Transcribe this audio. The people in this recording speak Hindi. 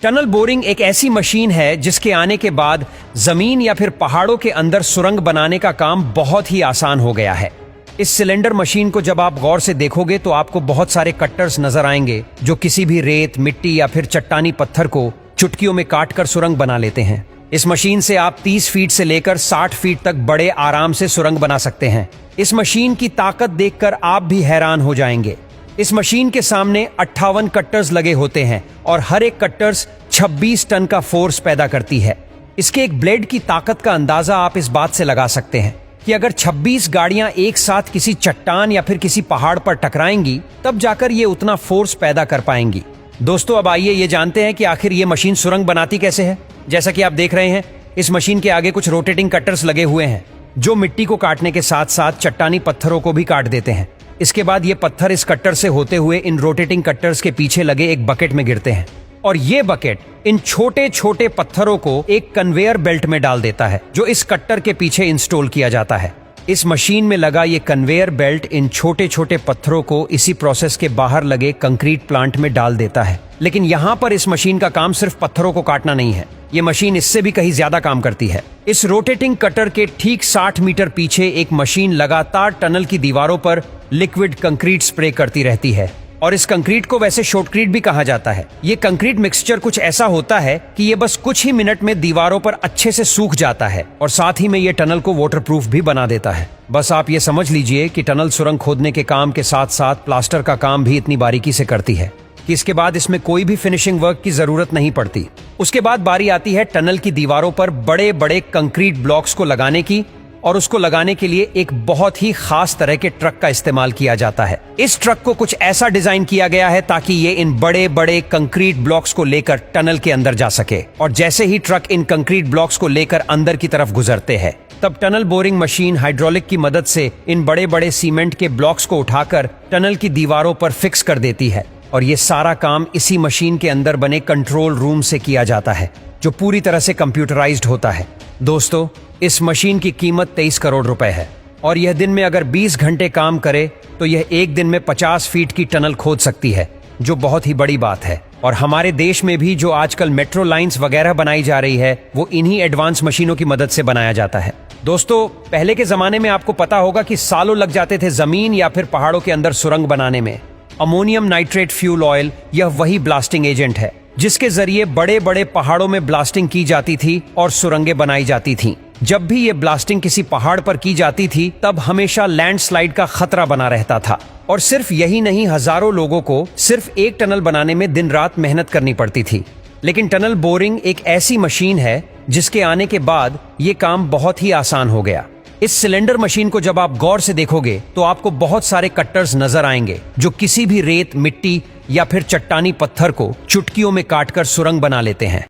टनल बोरिंग एक ऐसी मशीन है जिसके आने के बाद जमीन या फिर पहाड़ों के अंदर सुरंग बनाने का काम बहुत ही आसान हो गया है। इस सिलेंडर मशीन को जब आप गौर से देखोगे तो आपको बहुत सारे कट्टर्स नजर आएंगे जो किसी भी रेत, मिट्टी या फिर चट्टानी पत्थर को चुटकियों में काट कर सुरंग बना लेते हैं। इस मशीन से आप 30 फीट से लेकर 60 फीट तक बड़े आराम से सुरंग बना सकते हैं। इस मशीन की ताकत देखकर आप भी हैरान हो जाएंगे। इस मशीन के सामने 58 कट्टर्स लगे होते हैं और हर एक कट्टर्स 26 टन का फोर्स पैदा करती है। इसके एक ब्लेड की ताकत का अंदाजा आप इस बात से लगा सकते हैं कि अगर 26 गाड़ियां एक साथ किसी चट्टान या फिर किसी पहाड़ पर टकराएंगी तब जाकर ये उतना फोर्स पैदा कर पाएंगी। दोस्तों, अब आइए ये जानते हैं कि आखिर ये मशीन सुरंग बनाती कैसे है। जैसा कि आप देख रहे हैं, इस मशीन के आगे कुछ रोटेटिंग कट्टर्स लगे हुए हैं जो मिट्टी को काटने के साथ साथ चट्टानी पत्थरों को भी काट देते हैं। इसके बाद ये पत्थर इस कट्टर से होते हुए इन रोटेटिंग कट्टर्स के पीछे लगे एक बकेट में गिरते हैं और ये बकेट इन छोटे छोटे पत्थरों को एक कन्वेयर बेल्ट में डाल देता है जो इस कट्टर के पीछे इंस्टॉल किया जाता है। इस मशीन में लगा ये कन्वेयर बेल्ट इन छोटे छोटे पत्थरों को इसी प्रोसेस के बाहर लगे कंक्रीट प्लांट में डाल देता है। लेकिन यहाँ पर इस मशीन का काम सिर्फ पत्थरों को काटना नहीं है, ये मशीन इससे भी कहीं ज्यादा काम करती है। इस रोटेटिंग कटर के ठीक 60 मीटर पीछे एक मशीन लगातार टनल की दीवारों पर लिक्विड कंक्रीट स्प्रे करती रहती है और इस कंक्रीट को वैसे शॉटक्रीट भी कहा जाता है। ये कंक्रीट मिक्सचर कुछ ऐसा होता है कि ये बस कुछ ही मिनट में दीवारों पर अच्छे से सूख जाता है और साथ ही में ये टनल को वाटरप्रूफ भी बना देता है। बस आप ये समझ लीजिए कि टनल सुरंग खोदने के काम के साथ साथ प्लास्टर का काम भी इतनी बारीकी से करती है कि इसके बाद इसमें कोई भी फिनिशिंग वर्क की जरूरत नहीं पड़ती। उसके बाद बारी आती है टनल की दीवारों पर बड़े बड़े कंक्रीट ब्लॉक्स को लगाने की और उसको लगाने के लिए एक बहुत ही खास तरह के ट्रक का इस्तेमाल किया जाता है। इस ट्रक को कुछ ऐसा डिजाइन किया गया है ताकि ये इन बड़े बड़े कंक्रीट ब्लॉक्स को लेकर टनल के अंदर जा सके और जैसे ही ट्रक इन कंक्रीट ब्लॉक्स को लेकर अंदर की तरफ गुजरते हैं तब टनल बोरिंग मशीन हाइड्रोलिक की मदद से इन बड़े बड़े सीमेंट के ब्लॉक्स को उठाकर टनल की दीवारों पर फिक्स कर देती है और ये सारा काम इसी मशीन के अंदर बने कंट्रोल रूम से किया जाता है जो पूरी तरह से कंप्यूटराइज्ड होता है। दोस्तों, इस मशीन की कीमत 23 करोड़ रुपए है और यह दिन में अगर 20 घंटे काम करे तो यह एक दिन में 50 फीट की टनल खोद सकती है, जो बहुत ही बड़ी बात है। और हमारे देश में भी जो आजकल मेट्रो लाइंस वगैरह बनाई जा रही है वो इन्हीं एडवांस मशीनों की मदद से बनाया जाता है। दोस्तों, पहले के जमाने में आपको पता होगा कि सालों लग जाते थे जमीन या फिर पहाड़ों के अंदर सुरंग बनाने में। अमोनियम नाइट्रेट फ्यूल ऑयल यह वही ब्लास्टिंग एजेंट है जिसके जरिए बड़े बड़े पहाड़ों में ब्लास्टिंग की जाती थी और सुरंगें बनाई जाती थीं। जब भी ये ब्लास्टिंग किसी पहाड़ पर की जाती थी तब हमेशा लैंडस्लाइड का खतरा बना रहता था और सिर्फ यही नहीं, हजारों लोगों को सिर्फ एक टनल बनाने में दिन रात मेहनत करनी पड़ती थी। लेकिन टनल बोरिंग एक ऐसी मशीन है जिसके आने के बाद ये काम बहुत ही आसान हो गया। इस सिलेंडर मशीन को जब आप गौर से देखोगे तो आपको बहुत सारे कट्टर्स नजर आएंगे जो किसी भी रेत, मिट्टी या फिर चट्टानी पत्थर को चुटकियों में काटकर सुरंग बना लेते हैं।